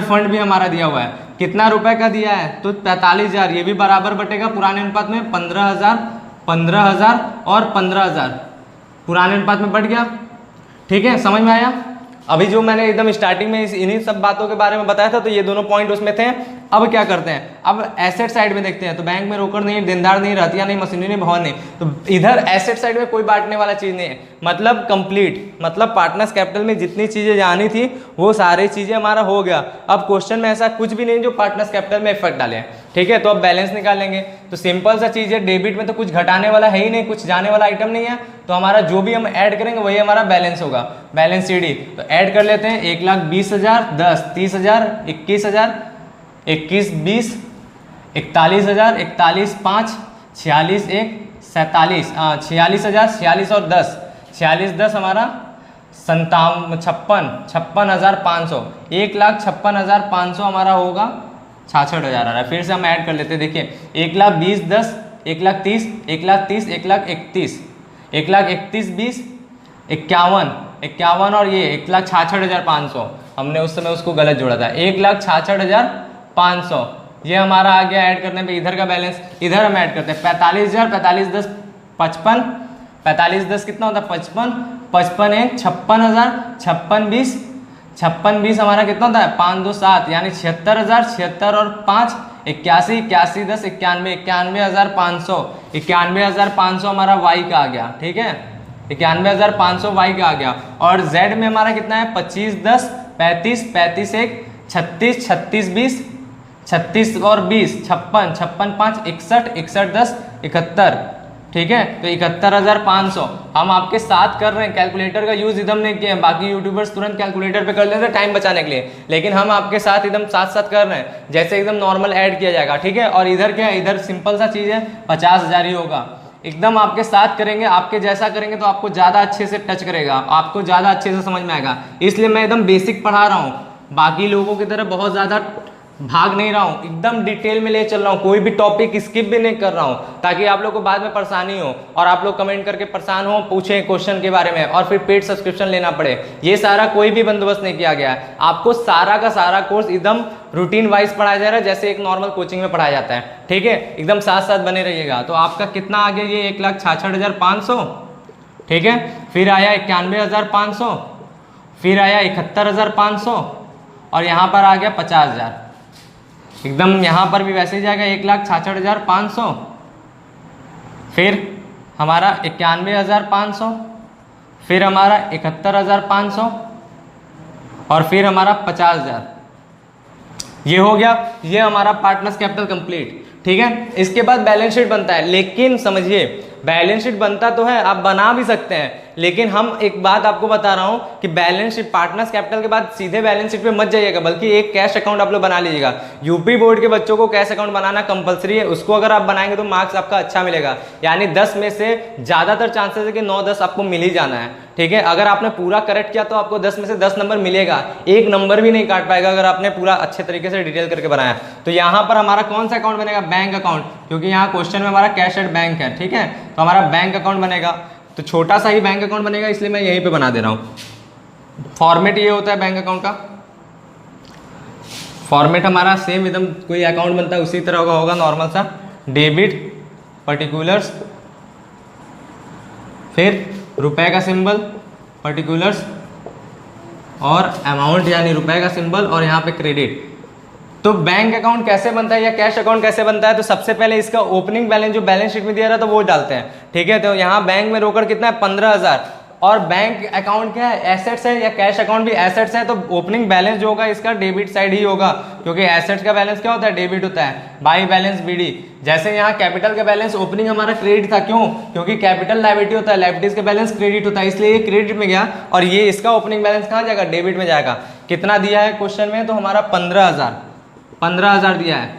Speaker 2: फंड भी हमारा दिया हुआ है, कितना रुपए का दिया है, तो 45,000, ये भी बराबर बटेगा पुराने अनुपात में, 15,000 और 15,000 पुराने अनुपात में बढ़ गया, ठीक है। समझ में आया। अभी जो मैंने एकदम स्टार्टिंग में इन्हीं सब बातों के बारे में बताया था, तो ये दोनों पॉइंट उसमें थे। अब क्या करते हैं, अब एसेट साइड में देखते हैं, तो बैंक में रोकड़ नहीं, देनदार नहीं, रहतिया नहीं, मशीनरी नहीं, भवन नहीं, तो इधर एसेट साइड में कोई बांटने वाला चीज नहीं है, मतलब कंप्लीट, मतलब पार्टनर्स कैपिटल में जितनी चीजें जानी थी वो सारी चीजें हमारा हो गया। अब क्वेश्चन में ऐसा कुछ भी नहीं जो पार्टनर्स कैपिटल में इफेक्ट डाले, ठीक है। तो अब बैलेंस निकालेंगे, तो सिंपल सा चीज है, डेबिट में तो कुछ घटाने वाला है ही नहीं, कुछ जाने वाला आइटम नहीं है, तो हमारा जो भी हम ऐड करेंगे वही हमारा बैलेंस होगा, बैलेंस सीडी। तो ऐड कर लेते हैं, 1,20,000 10 30,000 21,000 21 20 41,000 41 5 46 1 47 46,000 46 और 10 46 10 हमारा 56,500 1,56,500 हमारा होगा, 66,000 आ रहा है। फिर से हम ऐड कर लेते हैं, देखिए 1,20,000 10 1,30,000 1,30,000 1,31,000 1,31,000 20 51 और ये 1,66,500 हमने उस समय उसको गलत जोड़ा था, 1,66,500 ये हमारा आ गया। ऐड करने पे इधर का बैलेंस, इधर हम ऐड करते हैं 45,000 45 10 55 45 10 कितना होता है 55 55 1 56,000 56 20 हमारा कितना होता है 5 2 7 यानी 76,000 76 और 5 81 81 10 91,500 91,500 हमारा वाई का आ गया, ठीक है। 91,500 वाई का आ गया। और जेड में हमारा कितना है 25 10 35 35 1 36 36 20 36 और 20 56 56 5 61 61 10 71, ठीक है। तो 71,500 हम आपके साथ कर रहे हैं, कैलकुलेटर का यूज एकदम नहीं किए हैं, बाकी यूट्यूबर्स तुरंत कैलकुलेटर पे कर लेते हैं टाइम बचाने के लिए, लेकिन हम आपके साथ एकदम साथ साथ कर रहे हैं, जैसे एकदम नॉर्मल ऐड किया जाएगा, ठीक है। और इधर क्या है, इधर सिंपल सा चीज है 50,000 ही होगा, एकदम आपके साथ करेंगे, आपके जैसा करेंगे तो आपको ज्यादा अच्छे से टच करेगा, आपको ज्यादा अच्छे से समझ में आएगा, इसलिए मैं एकदम बेसिक पढ़ा रहा हूँ, बाकी लोगों की तरह बहुत ज्यादा भाग नहीं रहा हूँ, एकदम डिटेल में ले चल रहा हूँ, कोई भी टॉपिक स्किप भी नहीं कर रहा हूँ, ताकि आप लोग को बाद में परेशानी हो और आप लोग कमेंट करके परेशान हो, पूछें क्वेश्चन के बारे में और फिर पेड सब्सक्रिप्शन लेना पड़े, ये सारा कोई भी बंदोबस्त नहीं किया गया है। आपको सारा का सारा कोर्स एकदम रूटीन वाइज पढ़ाया जा रहा है, जैसे एक नॉर्मल कोचिंग में पढ़ाया जाता है, ठीक है। एकदम साथ साथ बने रहिएगा। तो आपका कितना आ गया, ये 1,66,500, ठीक है। फिर आया 91,500, फिर आया 71,500 और यहाँ पर आ गया 50,000, एकदम यहाँ पर भी वैसे ही जाएगा 1,66,500, फिर हमारा 91,500, फिर हमारा 71,500 और फिर हमारा 50,000, ये हो गया। ये हमारा पार्टनर्स कैपिटल कंप्लीट, ठीक है। इसके बाद बैलेंस शीट बनता है, लेकिन समझिए बैलेंस शीट बनता तो है, आप बना भी सकते हैं, लेकिन हम एक बात आपको बता रहा हूं कि बैलेंस शीट पार्टनर्स कैपिटल के बाद सीधे बैलेंस शीट पे मत जाइएगा, बल्कि एक कैश अकाउंट आप लोग बना लीजिएगा। यूपी बोर्ड के बच्चों को कैश अकाउंट बनाना कंपलसरी है, उसको अगर आप बनाएंगे तो मार्क्स आपका अच्छा मिलेगा, यानी 10 में से ज्यादातर चांसेस है कि 9-10 आपको मिल ही जाना है। ठीक है, अगर आपने पूरा करेक्ट किया तो आपको 10 में से 10 नंबर मिलेगा, एक नंबर भी नहीं काट पाएगा अगर आपने पूरा अच्छे तरीके से डिटेल करके बनाया। तो यहाँ पर हमारा कौन सा अकाउंट बनेगा? बैंक अकाउंट, क्योंकि यहाँ क्वेश्चन में हमारा कैश एट बैंक है। ठीक है, तो हमारा बैंक अकाउंट बनेगा, तो छोटा सा ही बैंक अकाउंट बनेगा, इसलिए मैं यहीं पे बना दे रहा हूँ। फॉर्मेट ये होता है बैंक अकाउंट का, फॉर्मेट हमारा सेम एकदम कोई अकाउंट बनता है उसी तरह का होगा, नॉर्मल सा। डेबिट, पर्टिकुलर्स, फिर रुपए का सिंबल, पर्टिकुलर्स, और अमाउंट यानी रुपए का सिंबल, और यहाँ पे क्रेडिट। तो बैंक अकाउंट कैसे बनता है या कैश अकाउंट कैसे बनता है? तो सबसे पहले इसका ओपनिंग बैलेंस जो बैलेंस शीट में दिया रहा था वो डालते हैं। ठीक है, तो यहाँ बैंक में रोकड़ कितना है? 15,000। और बैंक अकाउंट क्या है? एसेट्स है, या कैश अकाउंट भी एसेट्स है, तो ओपनिंग बैलेंस जो होगा इसका डेबिट साइड ही होगा, क्योंकि एसेट्स का बैलेंस क्या होता है? डेबिट होता है। By balance BD. जैसे यहाँ कैपिटल का बैलेंस ओपनिंग हमारा क्रेडिट था, क्यों? क्योंकि कैपिटल लायबिलिटी होता है, लायबिलिटीज का बैलेंस क्रेडिट होता है, इसलिए ये क्रेडिट में गया, और ये इसका ओपनिंग बैलेंस कहाँ जाएगा? डेबिट में जाएगा। कितना दिया है क्वेश्चन में? तो हमारा 15,000 दिया है।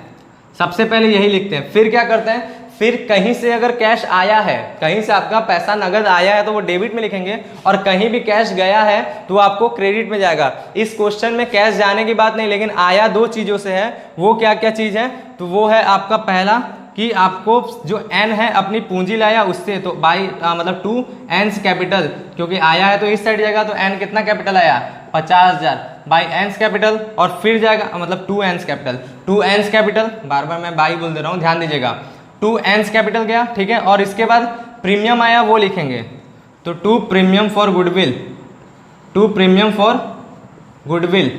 Speaker 2: सबसे पहले यही लिखते हैं, फिर क्या करते हैं? फिर कहीं से अगर कैश आया है, कहीं से आपका पैसा नगद आया है तो वो डेबिट में लिखेंगे, और कहीं भी कैश गया है तो आपको क्रेडिट में जाएगा। इस क्वेश्चन में कैश जाने की बात नहीं, लेकिन आया 2 चीजों से है। वो क्या क्या चीज है? तो वो है आपका पहला कि आपको जो एन है अपनी पूंजी लाया उससे, तो बाई मतलब 2 एन्स कैपिटल, क्योंकि आया है तो इस साइड जाएगा, तो एन कितना कैपिटल आया? 50,000 बाई एन्स कैपिटल, और फिर जाएगा मतलब 2 एन्स कैपिटल। 2 एन्स कैपिटल, बार बार मैं बाई बोल दे रहा हूँ, ध्यान दीजिएगा। 2 एन्स कैपिटल गया। ठीक है, और इसके बाद प्रीमियम आया वो लिखेंगे, तो 2 premium for goodwill, 2 premium for goodwill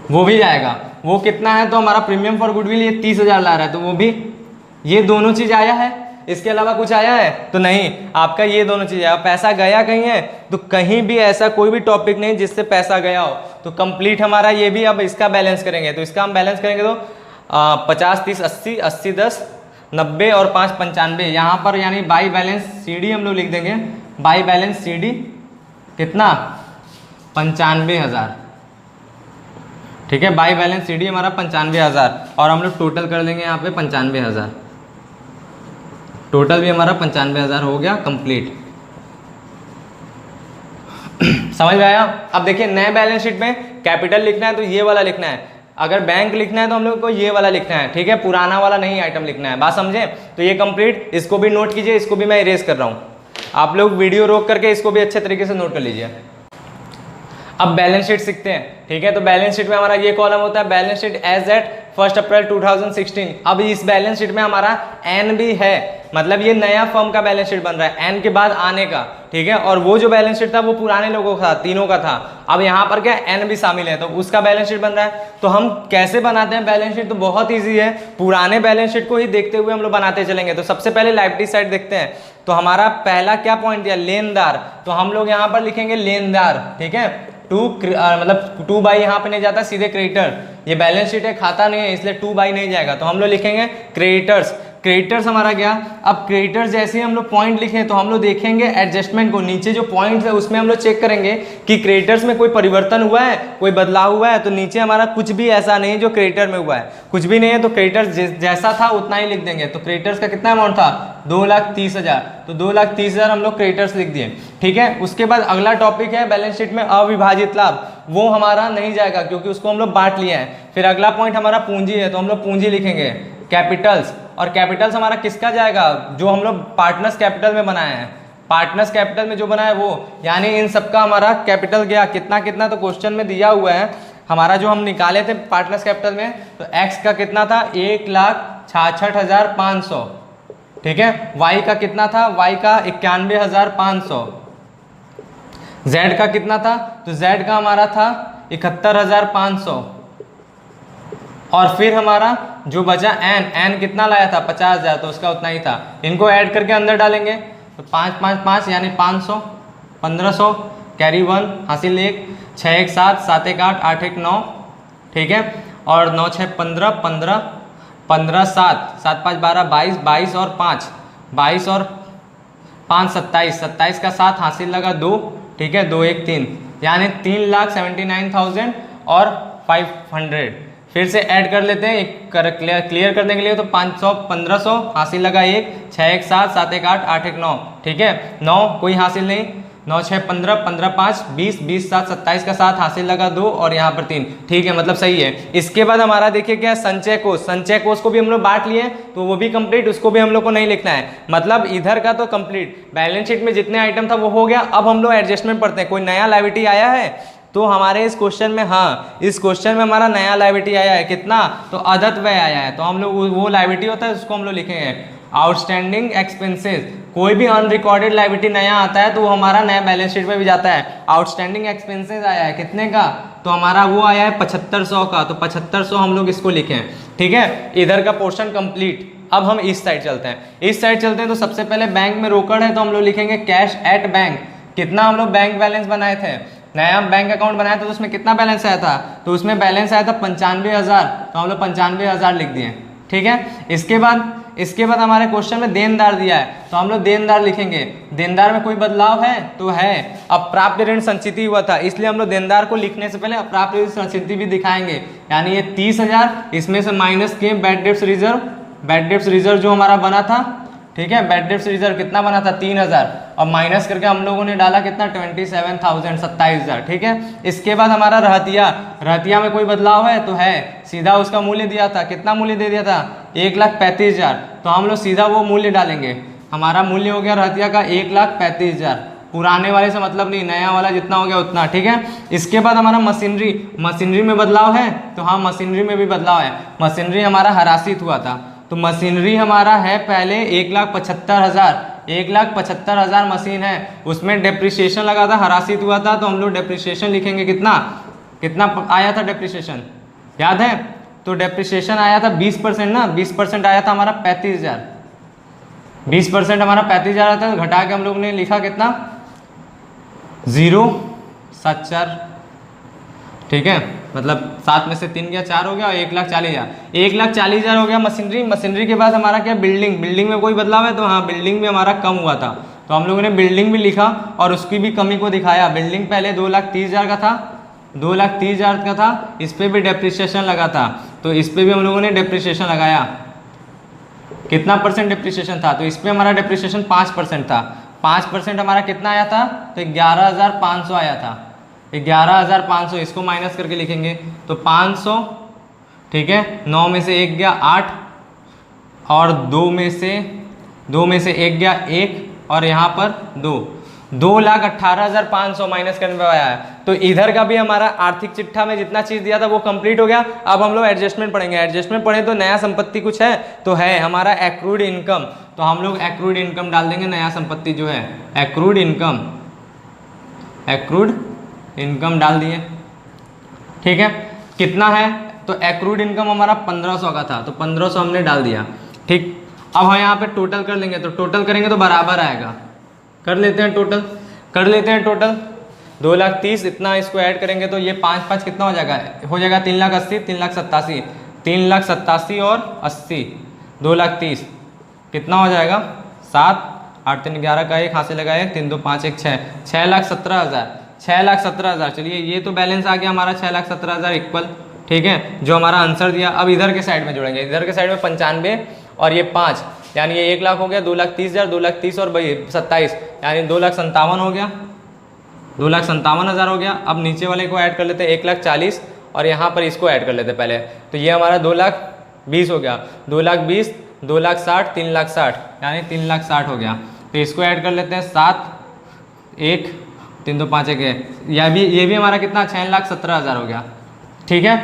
Speaker 2: वो भी जाएगा। वो कितना है? तो हमारा प्रीमियम फॉर गुडविल ये 30,000 ला रहा है, तो वो भी, ये दोनों चीज आया है। इसके अलावा कुछ आया है? तो नहीं, आपका ये दोनों चीज आया। पैसा गया कहीं है? तो कहीं भी ऐसा कोई भी टॉपिक नहीं जिससे पैसा गया हो। तो कंप्लीट हमारा ये भी, अब इसका बैलेंस करेंगे, तो इसका हम बैलेंस करेंगे तो 50, 30, 80, 80, 10, 90 और 5, 95। यहाँ पर यानी बाई बैलेंस CD हम लोग लिख देंगे। बाई बैलेंस CD कितना? 95,000। ठीक है, बाई बैलेंस CD हमारा 95,000, और हम लोग टोटल कर देंगे यहाँ पे 95,000। टोटल भी हमारा 95,000 हो गया कंप्लीट। समझ में आया? अब देखिए, नए बैलेंस शीट में कैपिटल लिखना है तो ये वाला लिखना है, अगर बैंक लिखना है तो हम लोग को ये वाला लिखना है। ठीक है, पुराना वाला नहीं आइटम लिखना है। बात समझे? तो ये कंप्लीट, इसको भी नोट कीजिए, इसको भी मैं इरेज कर रहा हूँ। आप लोग वीडियो रोक करके इसको भी अच्छे तरीके से नोट कर लीजिए। अब बैलेंस शीट सीखते हैं। ठीक है, तो बैलेंस शीट में हमारा ये कॉलम होता है, बैलेंस शीट एज एट 1 अप्रैल 2016। अब इस बैलेंस शीट में हमारा एन भी है, मतलब ये नया फर्म का बैलेंस शीट बन रहा है, एन के बाद आने का। ठीक है, और वो जो बैलेंस शीट था वो पुराने लोगों का था, तीनों का था। अब यहाँ पर क्या एन भी शामिल है, तो उसका बैलेंस शीट बन रहा है। तो हम कैसे बनाते हैं बैलेंस शीट? तो बहुत ईजी है, पुराने बैलेंस शीट को ही देखते हुए हम लोग बनाते चलेंगे। तो सबसे पहले लायबिलिटी साइड देखते हैं। तो हमारा पहला क्या पॉइंट दिया? लेनदार। तो हम लोग यहाँ पर लिखेंगे लेनदार। ठीक है, 2 मतलब 2 बाई यहाँ पे नहीं जाता, सीधे क्रेडिटर। ये बैलेंस शीट है, खाता नहीं है, इसलिए 2 बाई नहीं जाएगा, तो हम लोग लिखेंगे क्रेडिटर्स। क्रेडिटर्स हमारा गया। अब क्रेडिटर्स जैसे ही हम लोग पॉइंट लिखें तो हम लोग देखेंगे एडजस्टमेंट को, नीचे जो पॉइंट है उसमें हम लोग चेक करेंगे कि क्रेडिटर्स में कोई परिवर्तन हुआ है, कोई बदलाव हुआ है। तो नीचे हमारा कुछ भी ऐसा नहीं जो क्रेडिटर में हुआ है, कुछ भी नहीं है, तो क्रेडिटर्स जैसा था उतना ही लिख देंगे। तो क्रेडिटर्स का कितना अमाउंट था? 2,30,000, तो 2,30,000 हम लोग क्रेडिटर्स लिख दिए। ठीक है, उसके बाद अगला टॉपिक है बैलेंस शीट में अविभाजित लाभ, वो हमारा नहीं जाएगा क्योंकि उसको हम लोग बांट लिए हैं। फिर अगला पॉइंट हमारा पूंजी है, तो हम लोग पूंजी लिखेंगे कैपिटल्स। और कैपिटल्स हमारा किसका जाएगा? जो हम लोग पार्टनर्स कैपिटल में बनाए हैं, पार्टनर्स कैपिटल में जो बना है वो, यानी इन सबका हमारा कैपिटल गया कितना कितना, तो क्वेश्चन में दिया हुआ है हमारा जो हम निकाले थे पार्टनर्स कैपिटल में, तो एक्स का कितना था? 1,66,500। ठीक है, वाई का कितना था? वाई का 91,500। जेड का कितना था? तो जेड का हमारा था 71,500। और फिर हमारा जो बचा एन कितना लाया था? 50,000, तो उसका उतना ही था। इनको ऐड करके अंदर डालेंगे, तो 5, 5, 5 यानी 500, 1500, कैरी 1 हासिल 1, 6, 1, 7, 7, 1, 8, 8, 1, 9। ठीक है, और 9, 6, 15, 15, 15, 7, 7, 5, 12, 22, 22 और 5, 22 और 5 27, 27 का 7 हासिल लगा 2, ठीक है, 2 1 3, यानी 3,79,000 और 500। फिर से ऐड कर लेते हैं क्लियर करने के लिए। तो 500 1500 हासिल लगा 1, 6 1 7, 7 1 8, 8 1 9, ठीक है, 9 कोई हासिल नहीं, 9 6 15, 15 5 20, 20 7 27 का 7 हासिल लगा 2 और यहाँ पर 3, ठीक है, मतलब सही है। इसके बाद हमारा देखिए क्या संचय कोष, संचय कोष को भी हम लोग बांट लिए तो वो भी कंप्लीट, उसको भी हम लोग को नहीं लिखना है, मतलब इधर का तो कंप्लीट, बैलेंस शीट में जितने आइटम था वो हो गया। अब हम लोग एडजस्टमेंट पढ़ते हैं। कोई नया लायबिलिटी आया है तो हमारे इस क्वेश्चन में, हाँ इस क्वेश्चन में हमारा नया लायबिलिटी आया है, कितना, तो अदत्त व्यय आया है, तो हम लोग वो लायबिलिटी होता है उसको हम लोग लिखेंगे आउटस्टैंडिंग एक्सपेंसेस। कोई भी अनरिकॉर्डेड लायबिलिटी नया आता है तो वो हमारा नया बैलेंस शीट में भी जाता है। आउटस्टैंडिंग एक्सपेंसेस आया है कितने का, तो हमारा वो आया है 7500 का, तो 7500 हम लोग इसको लिखें, ठीक है। इधर का पोर्शन कंप्लीट। अब हम इस साइड चलते हैं, इस साइड चलते हैं तो सबसे पहले बैंक में रोकड़ है तो हम लोग लिखेंगे कैश एट बैंक। कितना हम लोग बैंक बैलेंस बनाए थे, नया बैंक अकाउंट बनाया था तो उसमें कितना बैलेंस आया था, तो उसमें बैलेंस आया था 95,000, तो हम लोग 95,000 लिख दिए, ठीक है। इसके बाद हमारे क्वेश्चन में देनदार दिया है तो हम लोग देनदार लिखेंगे। देनदार में कोई बदलाव है तो है, अप्राप्य ऋण संचिति हुआ था इसलिए हम लोग देनदार को लिखने से पहले अप्राप्य ऋण संचिति भी दिखाएंगे, यानी ये 30,000, इसमें से माइनस किए bad debts reserve, bad debts reserve जो हमारा बना था, ठीक है, बैड डेब्ट्स रिजर्व कितना बना था 3,000 और माइनस करके हम लोगों ने डाला कितना 27,000, 27,000, ठीक है। इसके बाद हमारा रहतिया में कोई बदलाव है तो है, सीधा उसका मूल्य दिया था, कितना मूल्य दे दिया था 1,35,000, तो हम लोग सीधा वो मूल्य डालेंगे। हमारा मूल्य हो गया रहतिया का 1,35,000, पुराने वाले से मतलब नहीं, नया वाला जितना हो गया उतना, ठीक है। इसके बाद हमारा मशीनरी में बदलाव है तो हाँ मशीनरी में भी बदलाव है। मशीनरी हमारा हरासित हुआ था तो मशीनरी हमारा है पहले 1,75,000, 1,75,000 मशीन है, उसमें डेप्रिसिएशन लगा था, हरासित हुआ था तो हम लोग डेप्रिसिएशन लिखेंगे। कितना आया था डेप्रिसिएशन याद है, तो डेप्रिसिएशन आया था 20% ना, 20% आया था हमारा 35,000, 20% हमारा 35,000 आया था, तो घटा के हम लोग ने लिखा कितना 0,74, ठीक है, मतलब 7 में से 3 गया 4 हो गया और 1,40,000, 1,40,000 हो गया मशीनरी के बाद हमारा क्या बिल्डिंग में कोई बदलाव है तो हाँ बिल्डिंग में हमारा कम हुआ था तो हम लोगों ने बिल्डिंग भी लिखा और उसकी भी कमी को दिखाया। बिल्डिंग पहले 2,30,000 का था, 2,30,000 का था, इस पर भी डेप्रिसिएशन लगा था तो इस पर भी हम लोगों ने डेप्रिसिएशन लगाया। कितना परसेंट डेप्रिसिएशन था, तो इस पर हमारा डेप्रिसिएशन 5% था, 5% हमारा कितना आया था, तो 11,500 आया था, 11,500, इसको माइनस करके लिखेंगे तो 500, ठीक है, 9 में से 1 गया 8 और 2 में से 1 गया 1 और यहाँ पर 2,18,500 माइनस करने पे आया है। तो इधर का भी हमारा आर्थिक चिट्ठा में जितना चीज़ दिया था वो कंप्लीट हो गया। अब हम लोग एडजस्टमेंट पढ़ेंगे। एडजस्टमेंट पढ़े तो नया संपत्ति कुछ है तो है हमारा एक्रूड इनकम, तो हम लोग एक्रूड इनकम डाल देंगे। नया संपत्ति जो है एक्रूड इनकम डाल दिए, ठीक है। कितना है, तो एक्रूड इनकम हमारा 1,500 का था तो 1,500 हमने डाल दिया, ठीक। अब हम यहाँ पे टोटल कर लेंगे तो टोटल करेंगे तो बराबर आएगा, कर लेते हैं टोटल 2,30,000, इतना इसको ऐड करेंगे तो ये 5 कितना हो जाएगा 3,80,000, 3,87,000, 3,87,000 और 80, 2,30,000 कितना हो जाएगा 7, 8 3 11 का 1 हासिल लगा 1, 3 2 5 1 6, 6,17,000, 6,17,000। चलिए ये तो बैलेंस आ गया हमारा 6,17,000 इक्वल, ठीक है, जो हमारा आंसर दिया। अब इधर के साइड में जोड़ेंगे, इधर के साइड में 95 और ये 5, यानी ये 1 लाख हो गया, 2,30,000, 2,30,000 और 27 यानी 2,57,000 हो गया, 2,57,000 हो गया। अब नीचे वाले को ऐड कर लेते हैं 1,40,000 और यहाँ पर इसको ऐड कर लेते हैं पहले, तो ये हमारा 2,20,000 हो गया, 2,20,000, 2,60,000, 3,60,000 यानी 3,60,000 हो गया। तो इसको ऐड कर लेते हैं 7 1 3 2 5 1 ये भी हमारा कितना 6,17,000 हो गया, ठीक है।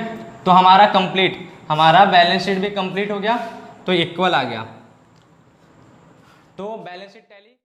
Speaker 2: तो हमारा कंप्लीट, हमारा बैलेंस शीट भी कंप्लीट हो गया, तो इक्वल आ गया। तो बैलेंस शीट टैली